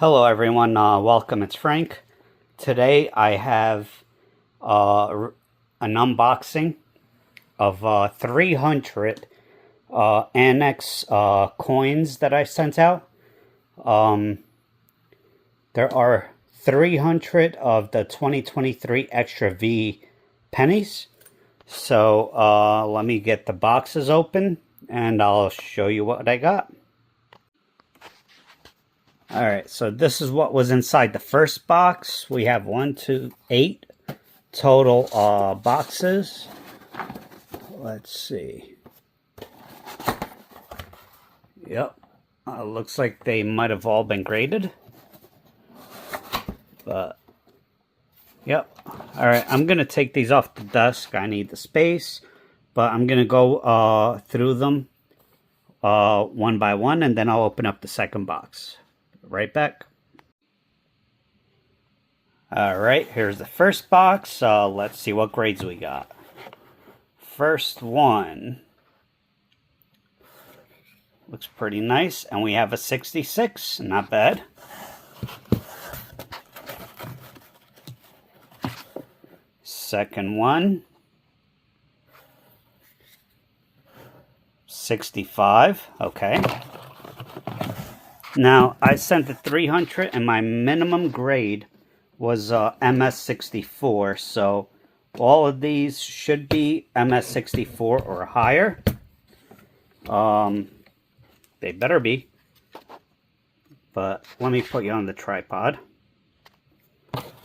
Hello everyone, welcome, it's Frank. Today I have an unboxing of 300 ANACS coins that I sent out. There are 300 of the 2023 Extra V pennies. So let me get the boxes open and I'll show you what I got. Alright, so this is what was inside the first box. We have 8 total boxes. Let's see. Yep, looks like they might have all been graded. But, yep. Alright, I'm going to take these off the desk. I need the space. But I'm going to go through them one by one, and then I'll open up the second box. Right back. Alright, here's the first box. Let's see what grades we got. First one looks pretty nice, and we have a 66. Not bad. Second one, 65. Okay. Now, I sent the 300, and my minimum grade was MS64, so all of these should be MS64 or higher. They better be. But let me put you on the tripod.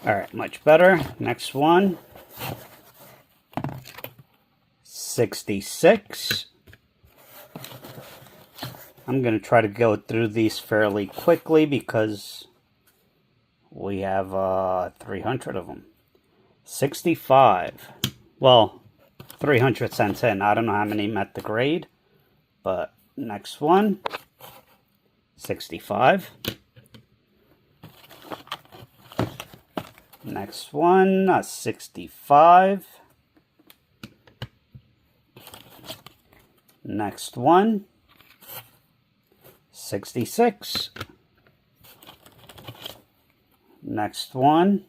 Alright, much better. Next one. 66. I'm going to try to go through these fairly quickly because we have 300 of them. 65. Well, 300 cents in. I don't know how many met the grade. But next one. 65. Next one. 65. Next one. 66. Next one.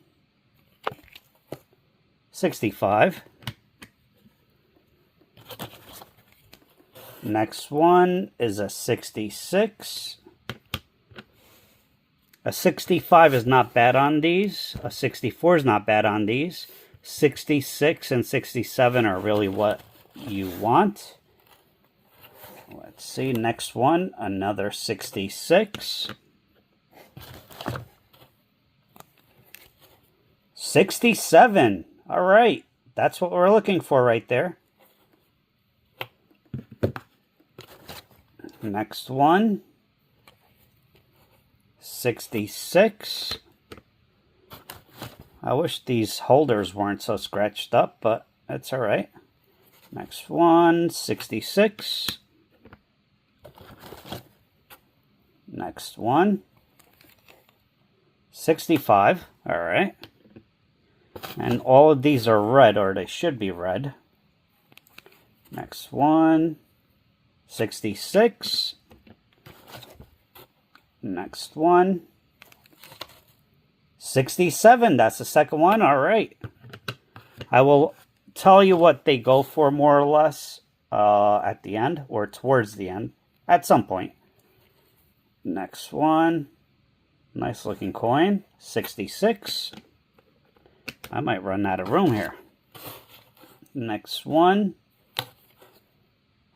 65. Next one is a 66. A 65 is not bad on these. A 64 is not bad on these. 66 and 67 are really what you want. Let's see, next one, another 66. 67. All right, that's what we're looking for right there. Next one. 66. I wish these holders weren't so scratched up, but that's all right. Next one, 66. Next one, 65. All right. And all of these are red, or they should be red. Next one, 66. Next one, 67. That's the second one. All right. I will tell you what they go for more or less at the end, or towards the end, at some point. Next one, nice looking coin, 66. I might run out of room here. Next one,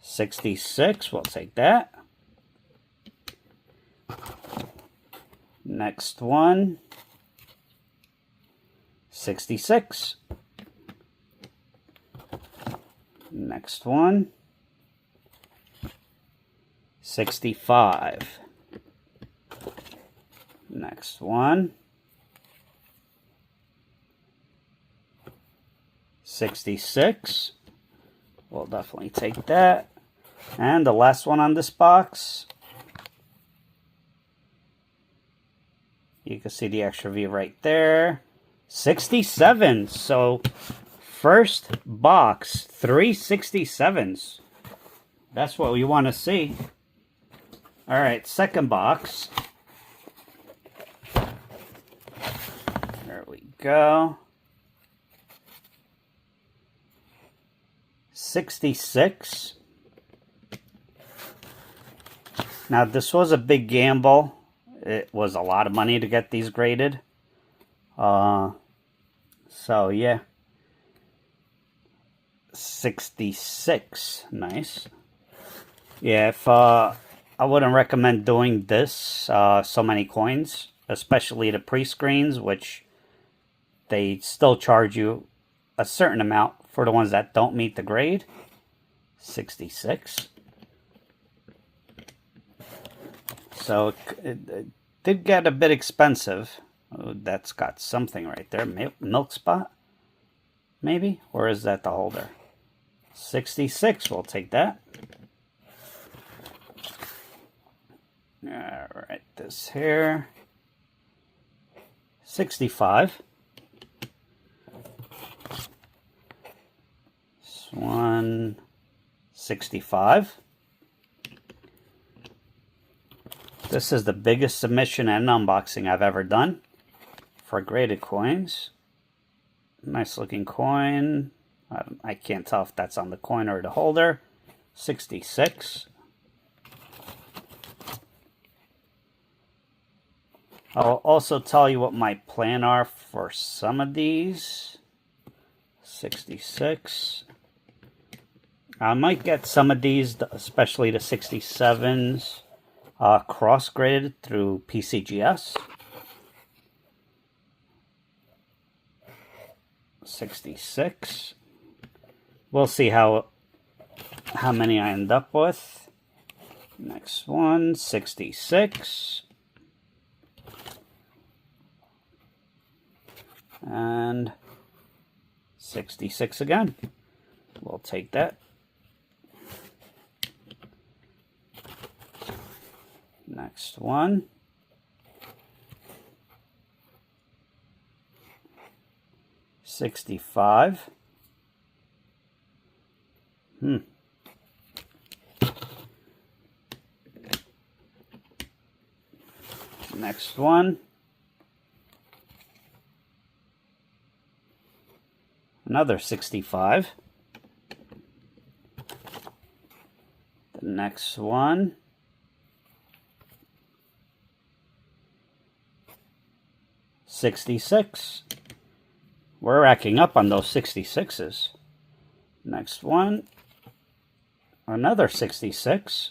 66. We'll take that. Next one, 66. Next one, 65. Next one, 66. We'll definitely take that. And the last one on this box. You can see the extra V right there. 67. So, first box, 3 67s. That's what we want to see. Alright, second box. go. 66. Now, this was a big gamble. It was a lot of money to get these graded. So, yeah. 66. Nice. Yeah, if I wouldn't recommend doing this, so many coins, especially the pre-screens, which they still charge you a certain amount for the ones that don't meet the grade. 66. So it did get a bit expensive. Oh, that's got something right there. Milk spot? Maybe? Or is that the holder? 66. We'll take that. Alright, this here. 65. This one. 65. This is the biggest submission and unboxing I've ever done for graded coins. Nice looking coin. I can't tell if that's on the coin or the holder. 66. I'll also tell you what my plan are for some of these. 66. I might get some of these, especially the 67s, cross-graded through PCGS. 66. We'll see how many I end up with. Next one, 66. And 66 again. We'll take that. Next one. 65. Next one. Another 65. The next one. 66. We're racking up on those 66s. Next one. Another 66.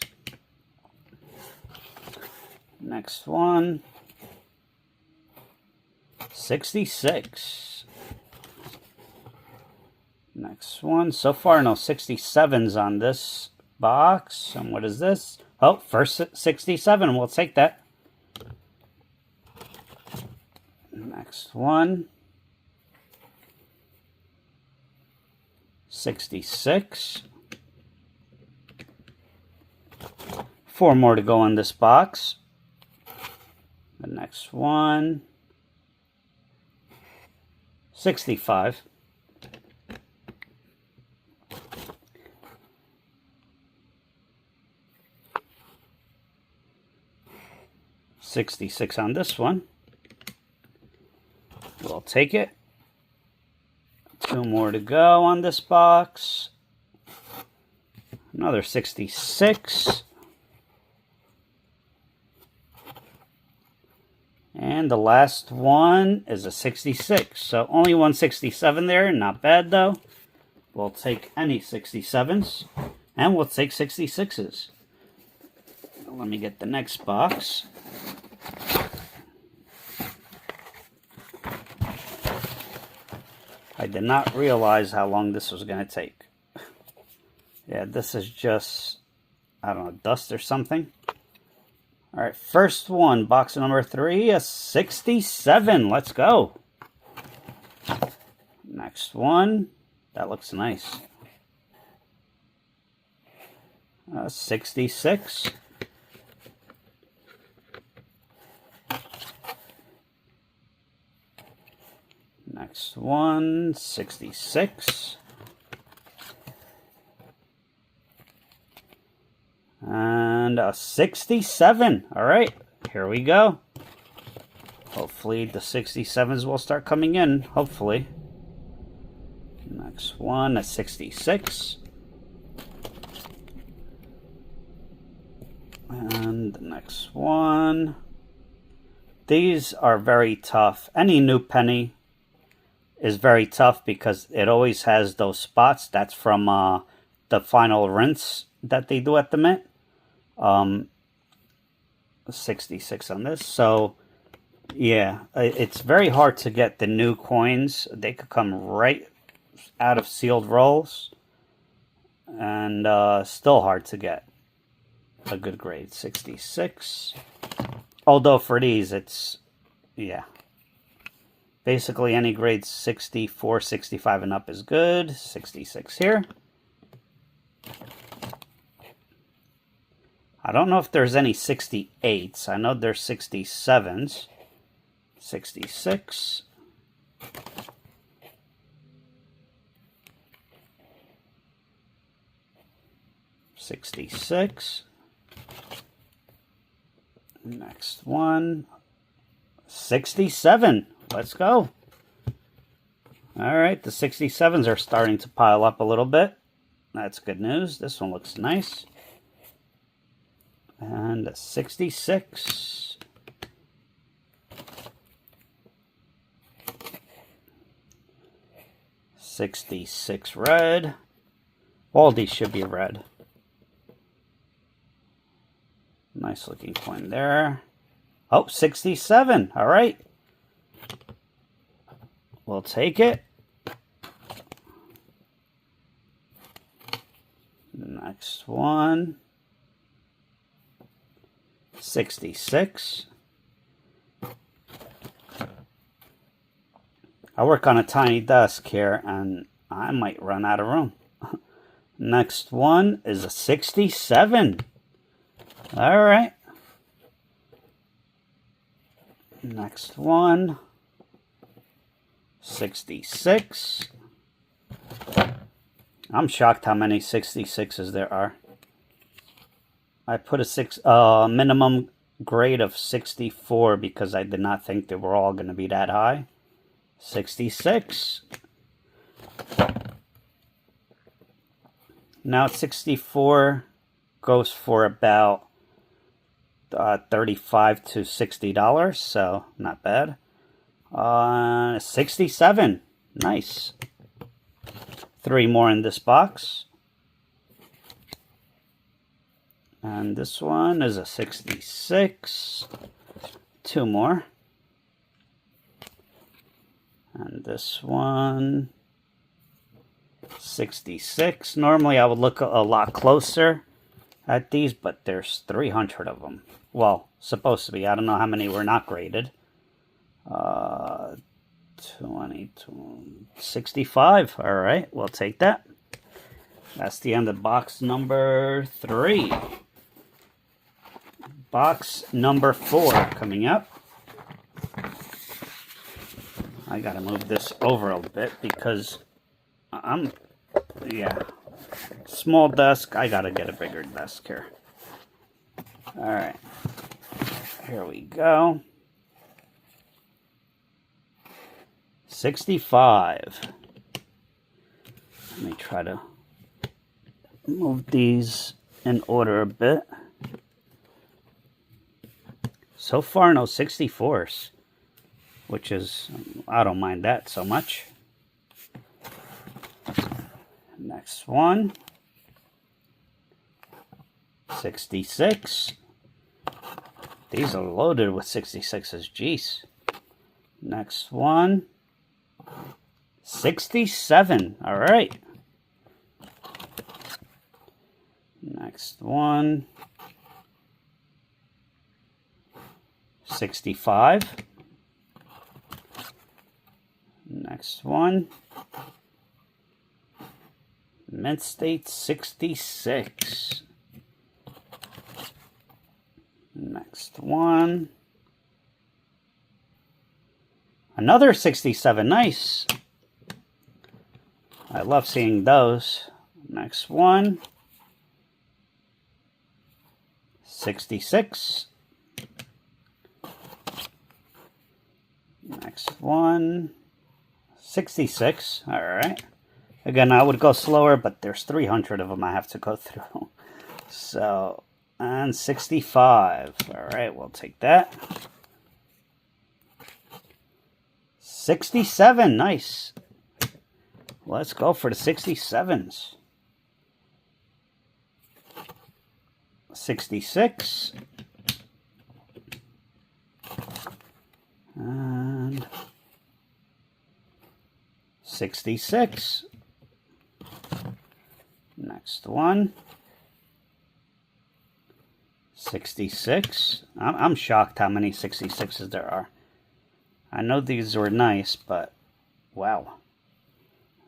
Next one. 66. Next one. So far, no 67s on this box. And what is this? Oh, first 67. We'll take that. Next one. 66. 4 more to go on this box. The next one. 65. $66 on this one. We'll take it. 2 more to go on this box. Another 66. And the last one is a 66. So only 167 there. Not bad though. We'll take any 67s. And we'll take 66s. Let me get the next box. I did not realize how long this was going to take. Yeah, this is just, I don't know, dust or something. All right, first one, box number 3, a 67. Let's go. Next one. That looks nice. 66. Next one, 66. And a 67. All right, here we go. Hopefully the 67s will start coming in. Hopefully. Next one, a 66. And the next one. These are very tough. Any new penny is very tough because it always has those spots. That's from the final rinse that they do at the mint. 66 on this. So, yeah, it's very hard to get the new coins. They could come right out of sealed rolls. And still hard to get a good grade. 66. Although for these, it's, yeah. Basically, any grade 64, 65 and up is good. 66 here. I don't know if there's any 68s. I know there's 67s. 66. $66. Next one. 67. Let's go. All right, the 67s are starting to pile up a little bit. That's good news. This one looks nice. And a 66. $66 red. All these should be red. Nice looking coin there. Oh, 67. All right. We'll take it. Next one. 66. I work on a tiny desk here and I might run out of room. Next one is a 67. All right. Next one. 66. I'm shocked how many 66s there are. I put a minimum grade of 64 because I did not think they were all going to be that high. 66. Now 64 goes for about $35 to $60, so not bad. 67. Nice. 3 more in this box. And this one is a 66. 2 more. And this one, 66. Normally I would look a lot closer at these, but there's 300 of them. Well, supposed to be. I don't know how many were not graded. 65. All right, we'll take that. That's the end of box number 3. Box number 4 coming up. I gotta move this over a bit because small desk. I gotta get a bigger desk here. All right, here we go. 65. Let me try to move these in order a bit. So far, no 64s, which is, I don't mind that so much. Next one. 66. These are loaded with 66s, jeez. Next one. 67. All right. Next one. 65. Next one. Mint State 66. Next one. Another 67. Nice. I love seeing those. Next one. 66. Next one, 66. All right. Again, I would go slower, but there's 300 of them I have to go through. So, and 65. All right, we'll take that. 67, nice. Let's go for the 67s. 66. And 66. Next one. 66. I'm shocked how many 66s there are. I know these were nice, but wow.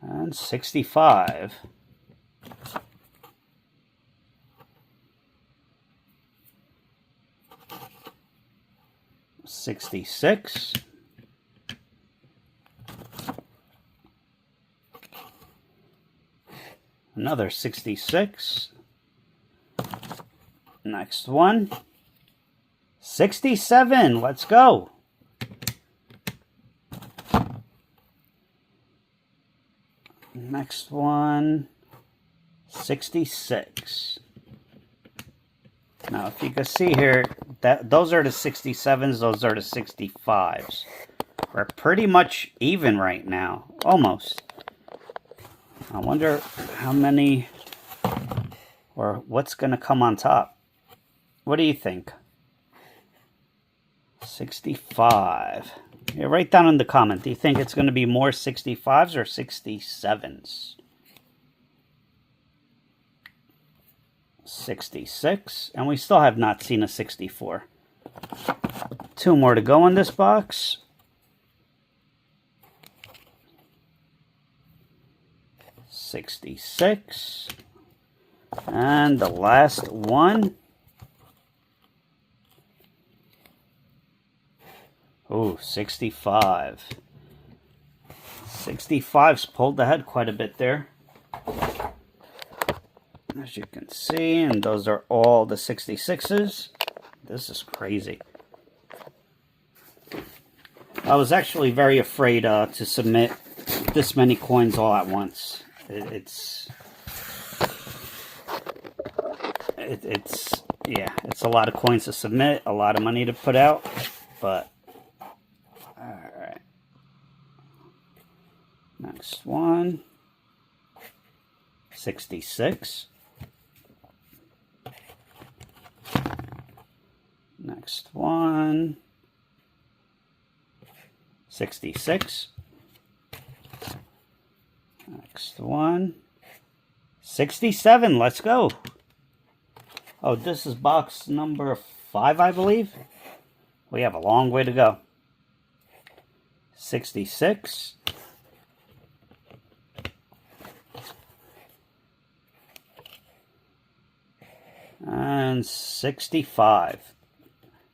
And 65. 66. Another 66. Next one. 67. Let's go. Next one. 66. Now, if you can see here, those are the 67s, those are the 65s. We're pretty much even right now, almost. I wonder how many, or what's going to come on top. What do you think? 65. Yeah, write down in the comment. Do you think it's going to be more 65s or 67s? 66, and we still have not seen a 64. 2 more to go in this box. 66, and the last one. Oh, 65. 65's pulled ahead quite a bit there, as you can see, and those are all the 66s. This is crazy. I was actually very afraid to submit this many coins all at once. It's a lot of coins to submit, a lot of money to put out, but all right. Next one. 66. Next one. 66. Next one. 67. Let's go. Oh, this is box number 5, I believe. We have a long way to go. 66. And 65.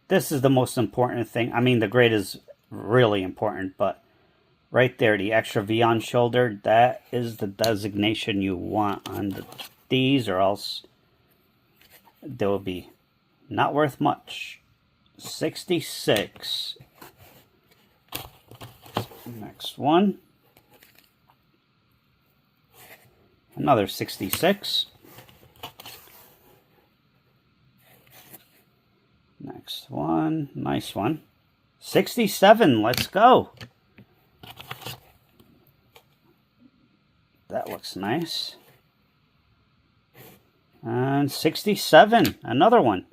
This is the most important thing. I mean, the grade is really important, but right there, the extra V on shoulder, that is the designation you want on these, or else they will be not worth much. 66. Next one. Another 66. Next one. Nice one. 67. Let's go. That looks nice. And 67. Another one.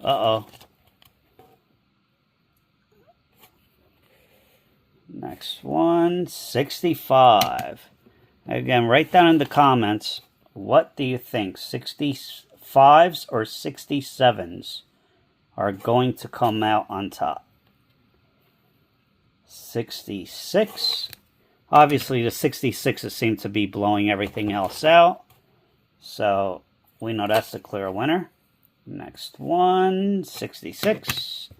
Uh-oh. Next one. 65. Again, write down in the comments, what do you think? 65s or 67s are going to come out on top? 66. Obviously, the 66s seem to be blowing everything else out, so we know that's the clear winner. Next one, 66.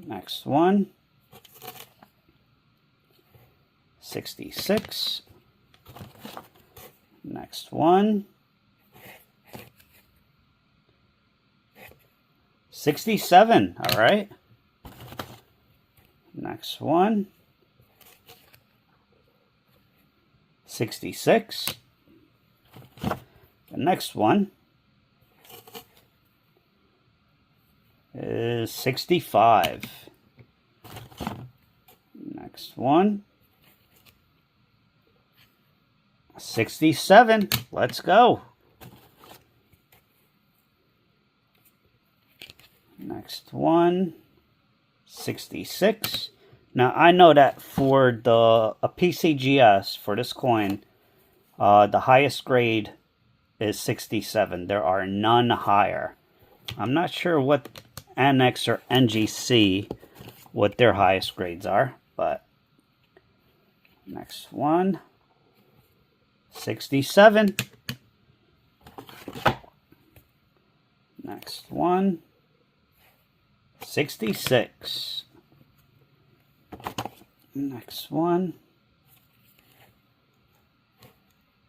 Next one, 66. Next one, 67. All right. Next one. 66. The next one is 65. Next one. 67. Let's go. Next one. 66. Now I know that for a PCGS for this coin, the highest grade is 67. There are none higher. I'm not sure what ANACS or NGC, what their highest grades are, but next one, 67. Next one, 66. Next one,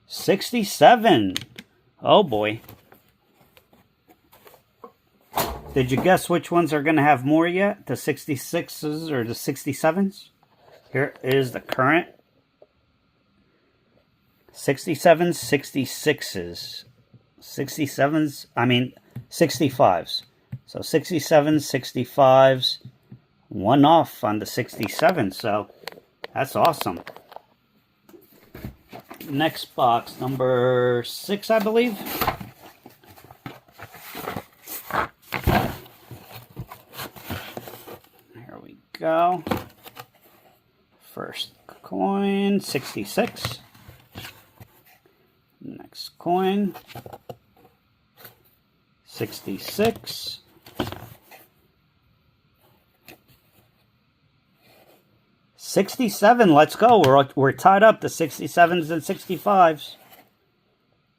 67. Oh boy. Did you guess which ones are going to have more yet? The 66s or the 67s? Here is the current 67s, 66s. 67s, I mean 65s. So 67s, 65s, one off on the 67. So that's awesome. Next box, number 6, I believe. Here we go. First coin, 66. Next coin, 66. 67, let's go. We're tied up to 67s and 65s.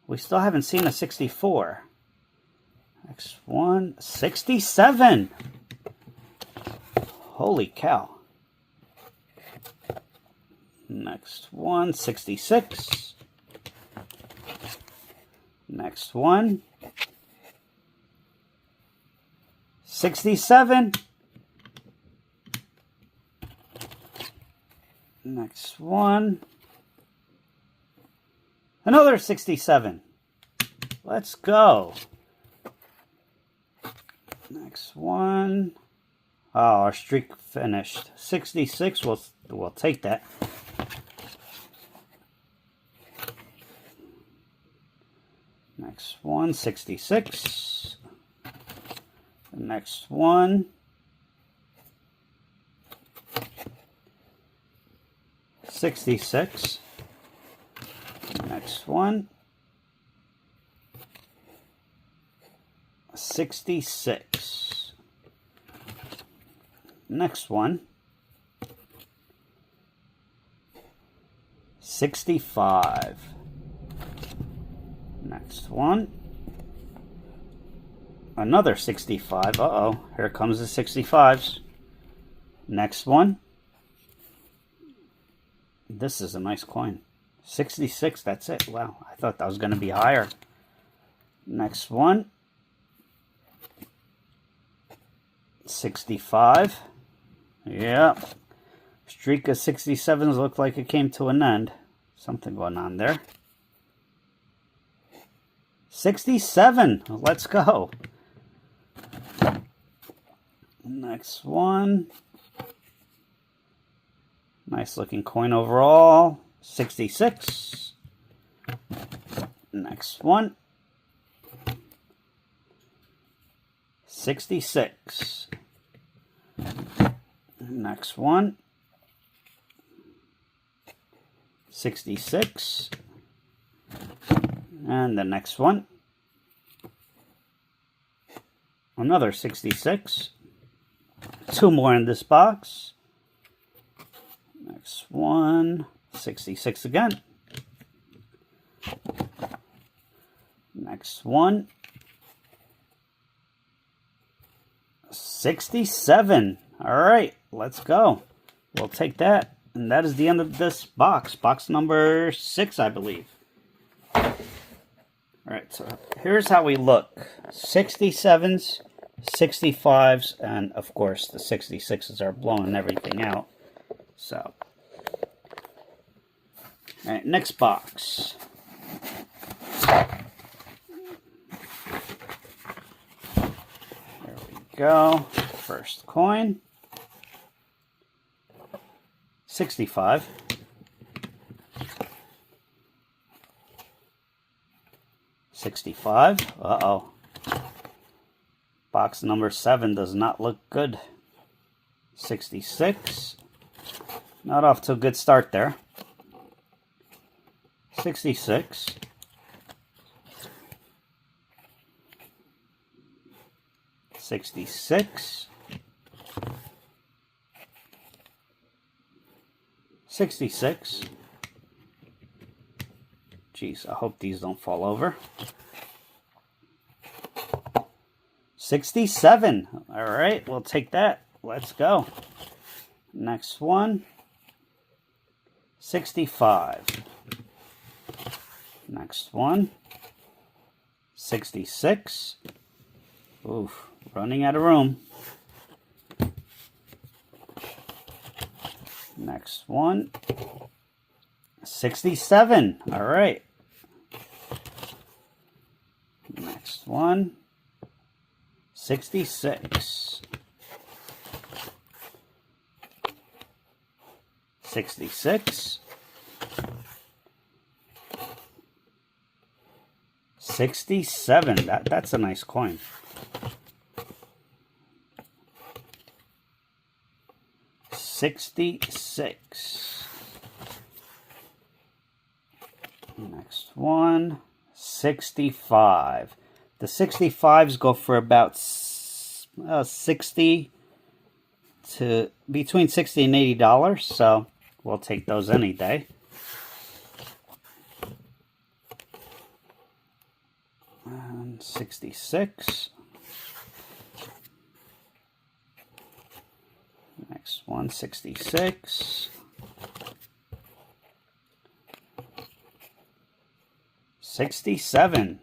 We still haven't seen a 64. Next one, 67. Holy cow. Next one, 66. Next one, 67. Next one, another 67. Let's go. Next one. Oh, our streak finished. 66. We'll take that. Next one, 66. The next one, 66. Next one, 66. Next one, 65. Next one, another 65. Uh-oh, here comes the 65s. Next one. This is a nice coin. 66, that's it. Wow, I thought that was going to be higher. Next one. 65. Yeah. Streak of 67s looked like it came to an end. Something going on there. 67. Let's go. Next one. Nice looking coin overall. 66. Next one. 66. Next one. 66. And the next one. Another 66. Two more in this box. Next one. 66 again. Next one. 67. All right, let's go. We'll take that. And that is the end of this box. Box number 6, I believe. All right, so here's how we look. 67s, 65s, and of course the 66s are blowing everything out. So, all right, next box. There we go. First coin. 65. 65. Uh-oh. Box number 7 does not look good. 66. Not off to a good start there. 66. 66. 66. Jeez, I hope these don't fall over. 67. All right, we'll take that. Let's go. Next one. 65. Next one. 66. Oof, running out of room. Next one. 67. All right. Next one. 66. 66. 67. That's a nice coin. 66. Next one. 65. The 65s go for about 60 to between $60 and $80, so we'll take those any day. And 66. Next one, 66. 67.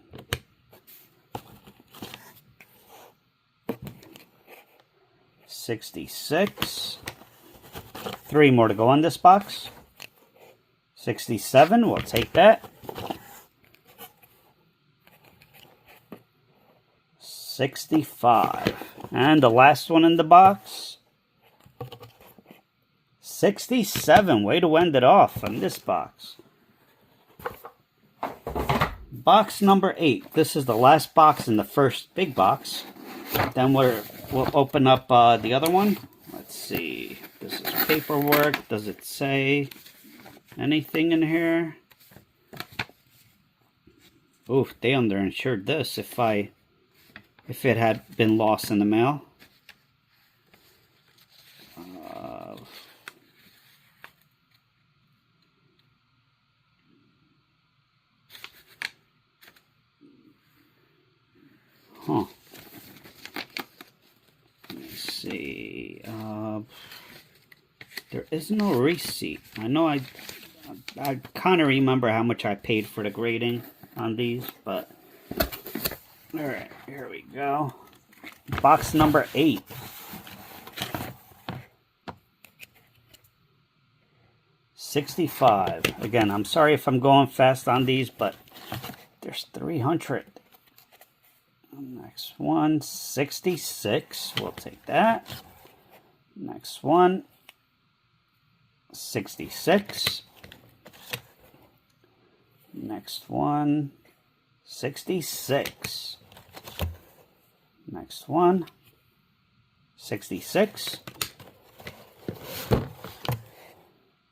66. 3 more to go on this box. 67, we'll take that. 65. And the last one in the box. 67. Way to end it off on this box. Box number 8. This is the last box in the first big box. Then we'll open up the other one. Let's see. This is paperwork. Does it say anything in here? Oof, they underinsured this if it had been lost in the mail. Huh. Let me see. There is no receipt. I know I kind of remember how much I paid for the grading on these, but all right, here we go. Box number 8. $65. Again, I'm sorry if I'm going fast on these, but there's 300. Next one, 66. We'll take that. Next one, 66. Next one, 66. Next one, 66.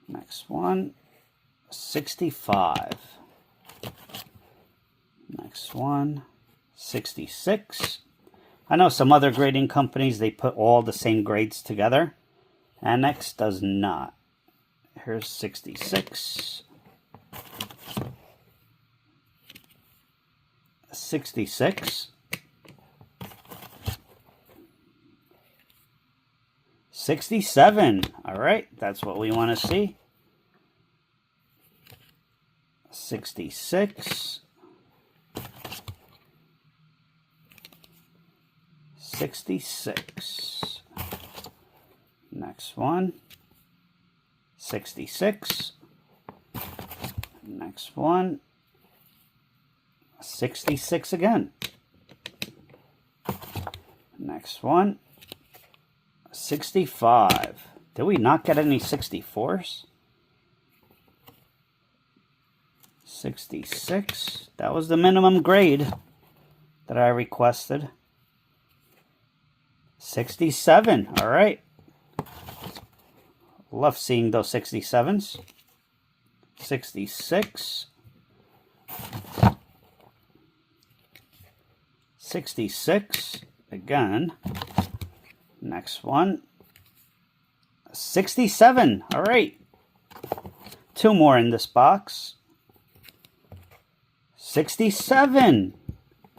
Next one, 65. Next one, 66. I know some other grading companies, they put all the same grades together. ANACS does not. Here's 66. 66. 67. All right, that's what we want to see. 66. 66. Next one. 66. Next one. 66 again. Next one. 65. Did we not get any 64s? 66. That was the minimum grade that I requested. 67. All right. Love seeing those 67s. 66. 66. Again. Next one. 67. All right. 2 more in this box. 67.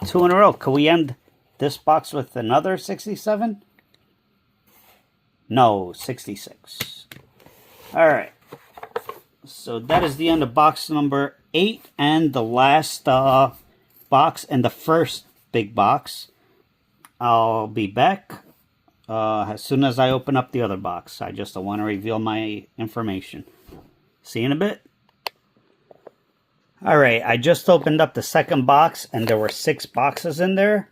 2 in a row. Could we end this box with another 67? No, 66. All right. So that is the end of box number 8 and the last box and the first big box. I'll be back as soon as I open up the other box. I just don't want to reveal my information. See you in a bit. Alright, I just opened up the second box and there were 6 boxes in there.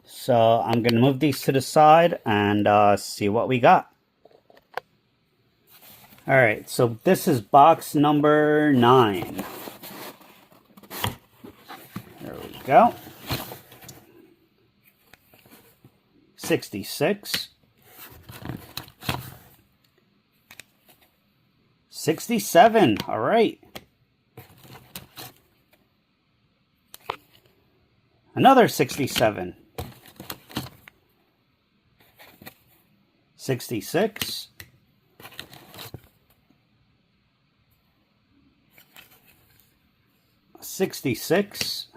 So I'm going to move these to the side and see what we got. Alright, so this is box number 9. There we go. 66. 67. Alright. Another 67. 66. 66.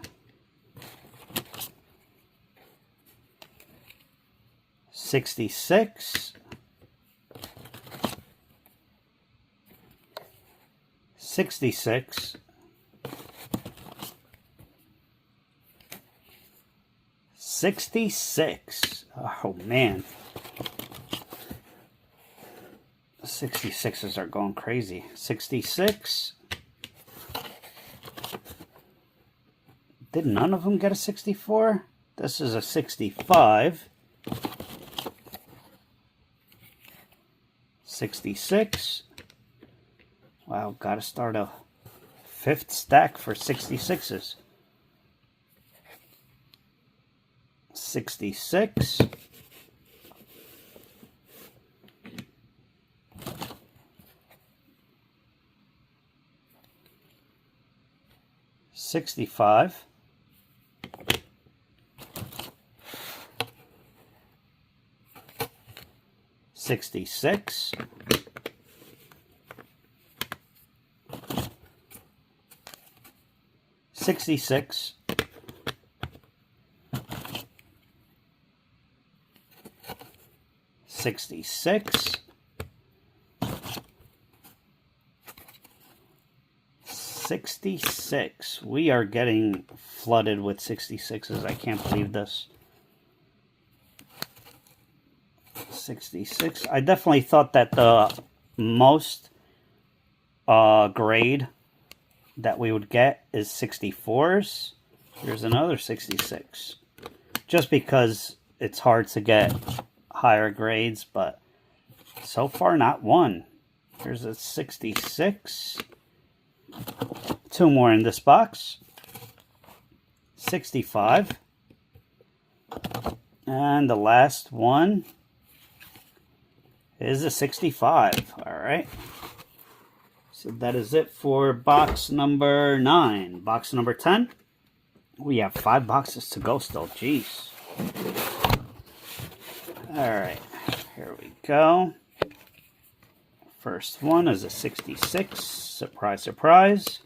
66. 66. 66. Oh man. The 66s are going crazy. 66. Did none of them get a 64? This is a 65. 66. Wow, gotta start a 5th stack for 66s. 66. 65. 66. 66. 66. 66. We are getting flooded with 66s. I can't believe this. 66. I definitely thought that the most grade that we would get is 64s. Here's another 66. Just because it's hard to get higher grades, but so far not one. Here's a 66. 2 more in this box. 65. And the last one is a 65. All right. So that is it for box number 9. Box number 10. We have 5 boxes to go still. Jeez. All right. Here we go. First one is a 66. Surprise, surprise.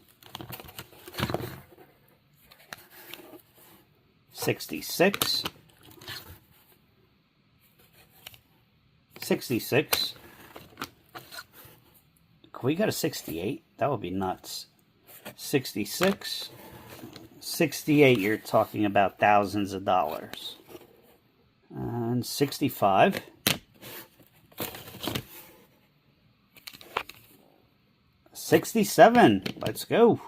66. 66. Can we get a 68? That would be nuts. 66. 68, you're talking about thousands of dollars. And And 65. 67. Let's go.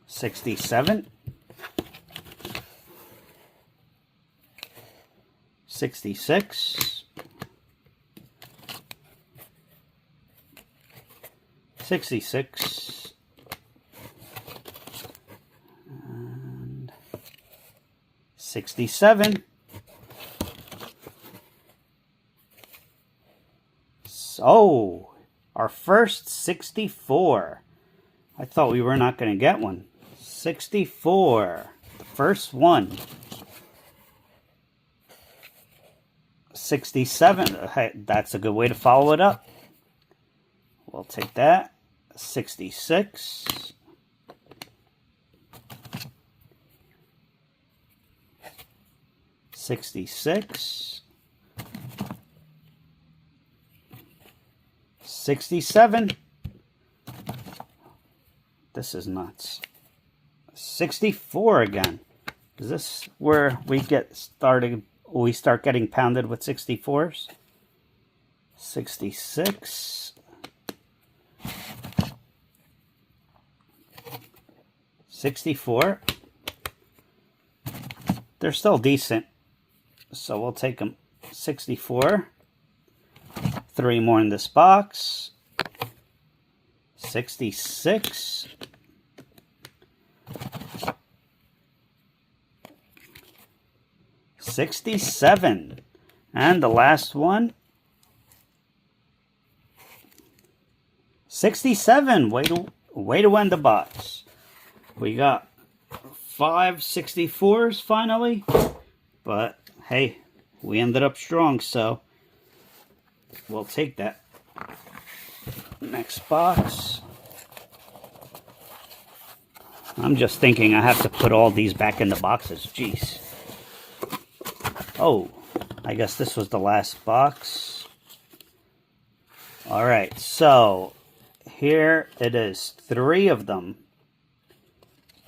67. 66. 66. And 67. Oh, our first 64. I thought we were not going to get one. 64. The first one. 67. Hey, that's a good way to follow it up. We'll take that. 66. 66. 67. This is nuts. 64 again. Is this where we start getting pounded with 64s? 66. 64. They're still decent, so we'll take them. 64. 3 more in this box. 66. 67. And the last one. 67. Way to end the box. We got 5 64s finally. But hey, we ended up strong, so we'll take that. Next box. I'm just thinking I have to put all these back in the boxes. Jeez. Oh, I guess this was the last box. Alright, so here it is. 3 of them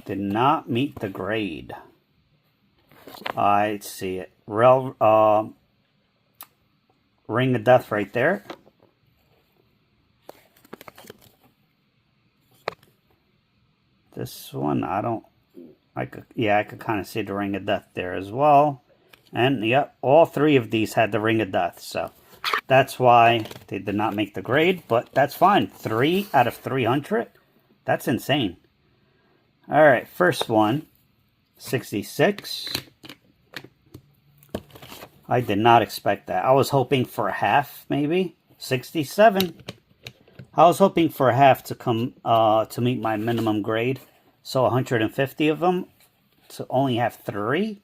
did not meet the grade. I see it. Ring of Death right there. This one, I could kind of see the Ring of Death there as well. And yep, all 3 of these had the Ring of Death, so that's why they did not make the grade, but that's fine. 3 out of 300? That's insane. Alright, first one, 66. I did not expect that. I was hoping for a half, maybe. 67. I was hoping for a half to come to meet my minimum grade. So 150 of them to only have 3.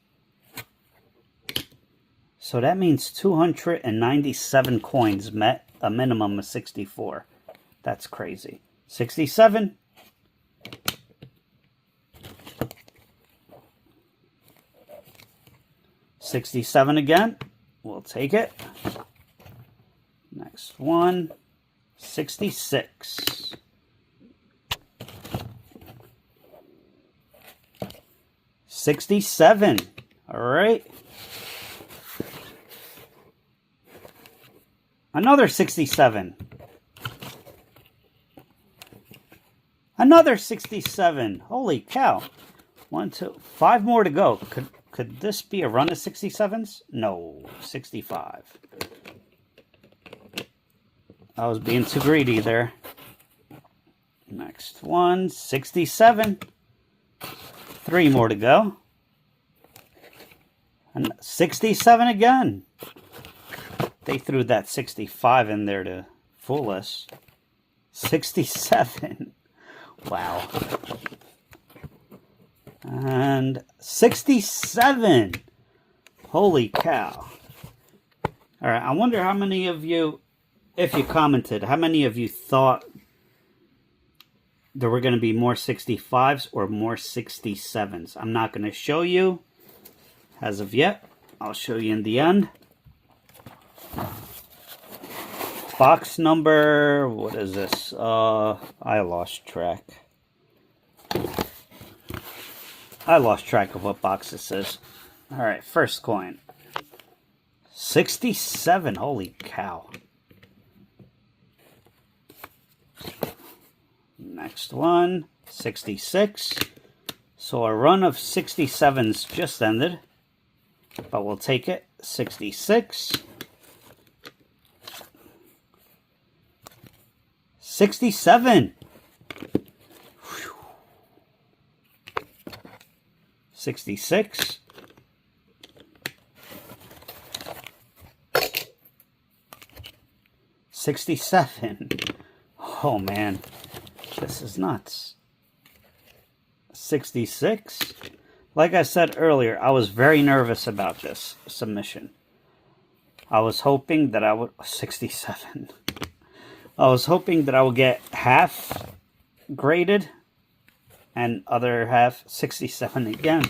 So that means 297 coins met a minimum of 64. That's crazy. 67. 67 again. We'll take it. Next one. 66. 67. All right. Another 67. Another 67. Holy cow. 1, 2, 5 more to go. Could this be a run of 67s? No. 65. I was being too greedy there. Next one. 67. 3 more to go. And 67 again. They threw that 65 in there to fool us. 67. Wow. And 67. Holy cow. Alright, I wonder how many of you, if you commented, how many of you thought there were going to be more 65s or more 67s. I'm not going to show you as of yet. I'll show you in the end. Box number, what is this? I lost track. I lost track of what box this is. Alright, first coin. 67. Holy cow. Next one. 66. So a run of 67s just ended. But we'll take it. 66. 67. 66. 67. Oh man, this is nuts. 66. Like I said earlier, I was very nervous about this submission. I was hoping that I would... 67. I was hoping that I would get half graded and other half 67 again.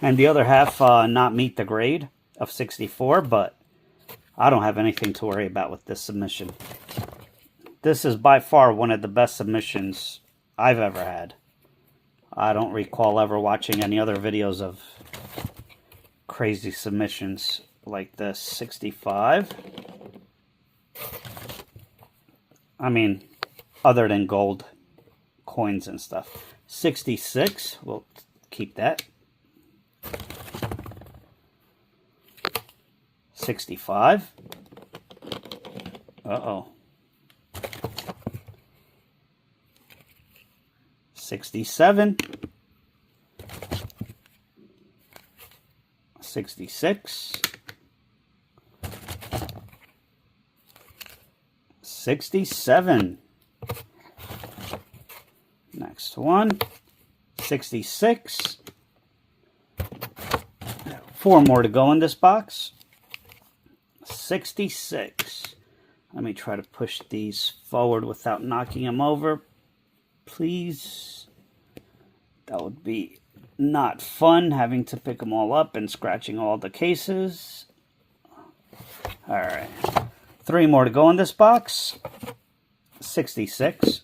And the other half not meet the grade of 64, but I don't have anything to worry about with this submission. This is by far one of the best submissions I've ever had. I don't recall ever watching any other videos of crazy submissions like this. 65. I mean, other than gold coins and stuff. 66. We'll keep that. 65. Uh-oh. 67. 66. 67. Next one. 66. 4 more to go in this box. 66. Let me try to push these forward without knocking them over. Please. That would be not fun, having to pick them all up and scratching all the cases. Alright. 3 more to go in this box. 66.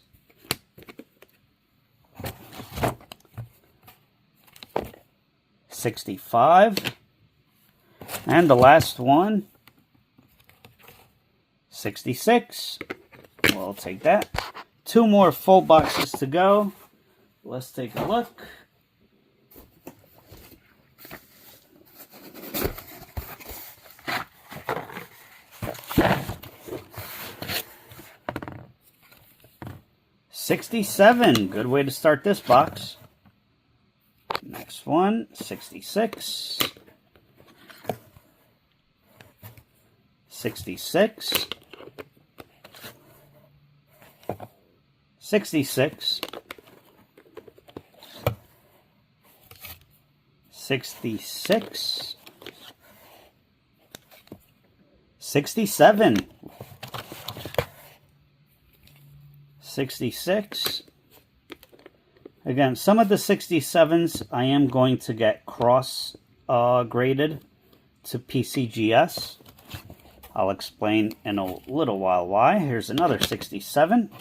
65. And the last one. 66. We'll take that. 2 more full boxes to go. Let's take a look. $67. Good way to start this box. Next one. 66. 66. 66. 66. 67. 66. Again, some of the 67s I am going to get cross graded to PCGS. I'll explain in a little while why. Here's another 67.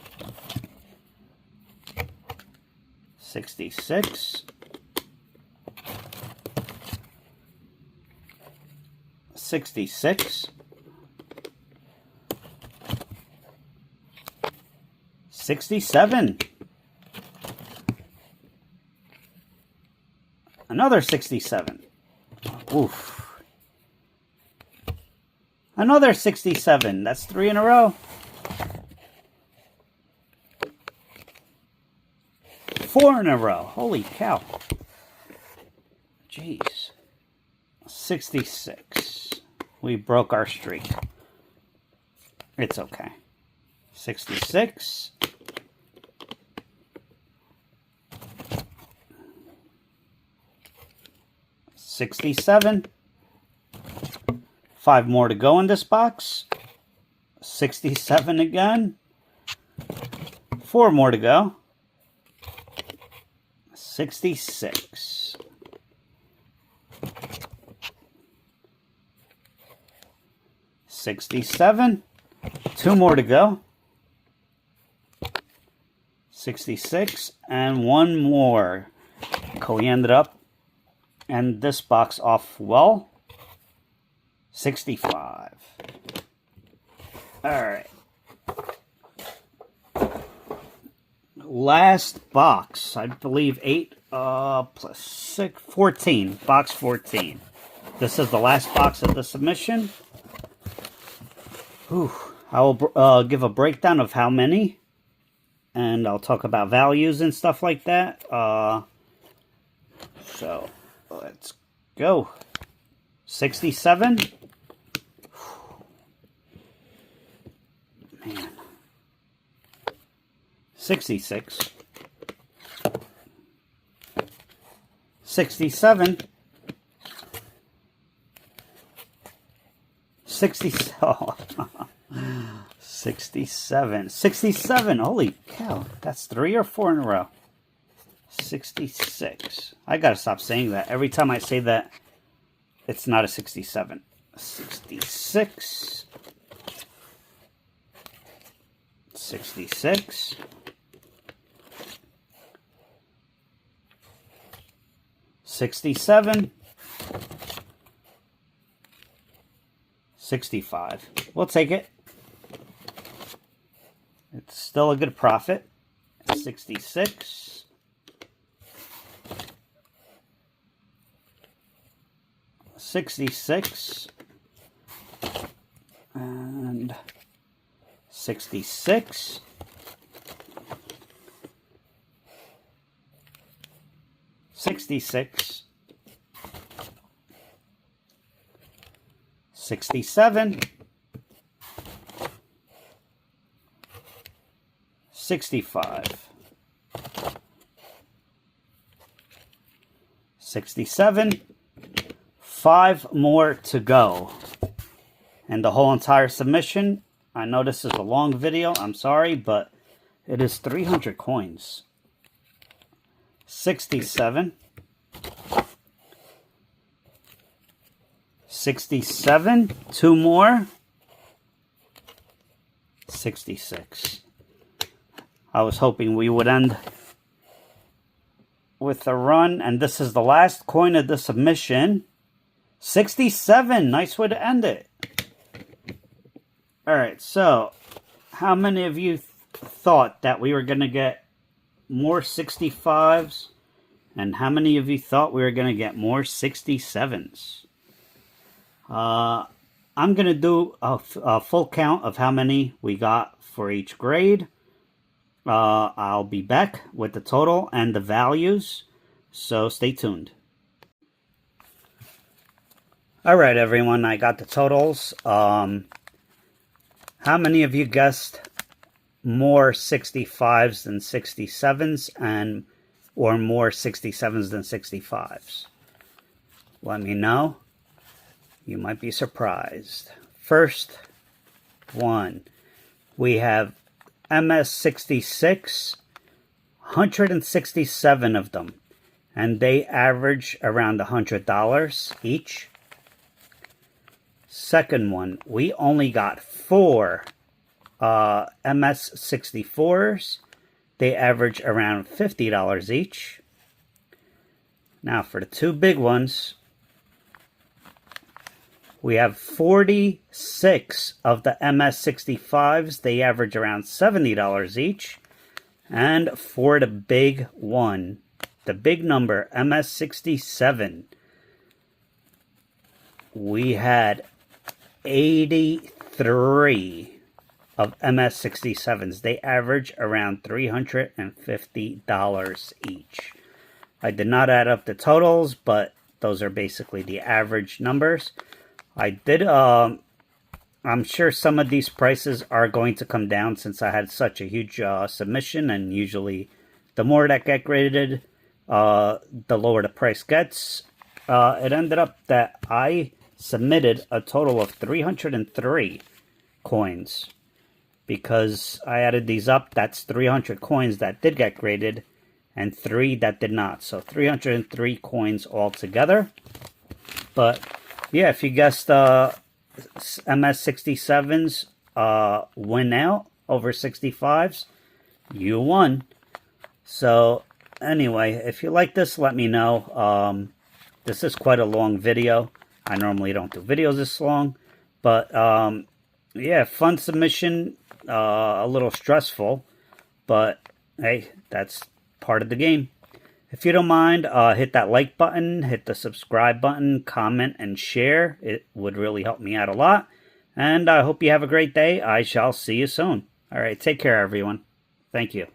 66. 66. 67. Another 67. Oof. Another 67. That's 3 in a row. 4 in a row. Holy cow. Jeez. 66. We broke our streak. It's okay. 66. 67. 5 more to go in this box. 67 again. 4 more to go. 66. 67. 2 more to go. 66. And 1 more. We ended up end this box off well. 65. Alright. Last box. I believe 8 plus 6. 14. Box 14. This is the last box of the submission. Whew. I will give a breakdown of how many. And I'll talk about values and stuff like that. So, let's go. 67. Man. 66. 67. 60. Oh. 67. 67. Holy cow. That's 3 or 4 in a row. 66. I gotta stop saying that. Every time I say that, it's not a 67. 66. 66. 67. 65. We'll take it. It's still a good profit. 66. 66. And 66. 66. 67. 65. 67. 5 more to go. And the whole entire submission. I know this is a long video. I'm sorry, but it is 300 coins. 67. 67. 2 more. 66. I was hoping we would end with a run, and this is the last coin of the submission. 67. Nice way to end it. Alright, so how many of you thought that we were going to get more 65s? And how many of you thought we were going to get more 67s? I'm going to do a full count of how many we got for each grade. I'll be back with the total and the values, so stay tuned. Alright everyone, I got the totals. How many of you guessed more 65s than 67s and or more 67s than 65s? Let me know. You might be surprised. First one, we have MS66, 167 of them, and they average around $100 each. Second one, we only got 4 MS64s. They average around $50 each. Now for the 2 big ones, we have 46 of the MS65s. They average around $70 each. And for the big one, the big number, MS67, we had 83 of MS67s. They average around $350 each. I did not add up the totals, but those are basically the average numbers. I did, I'm sure some of these prices are going to come down since I had such a huge submission, and usually the more that get graded, the lower the price gets. It ended up that I submitted a total of 303 coins. Because I added these up, that's 300 coins that did get graded, and 3 that did not. So 303 coins altogether. But yeah, if you guessed MS67s win out over 65s, you won. So anyway, if you like this, let me know. This is quite a long video. I normally don't do videos this long. But, yeah, fun submission. A little stressful. But, hey, that's part of the game. If you don't mind, hit that like button, hit the subscribe button, comment, and share. It would really help me out a lot. And I hope you have a great day. I shall see you soon. All right, take care, everyone. Thank you.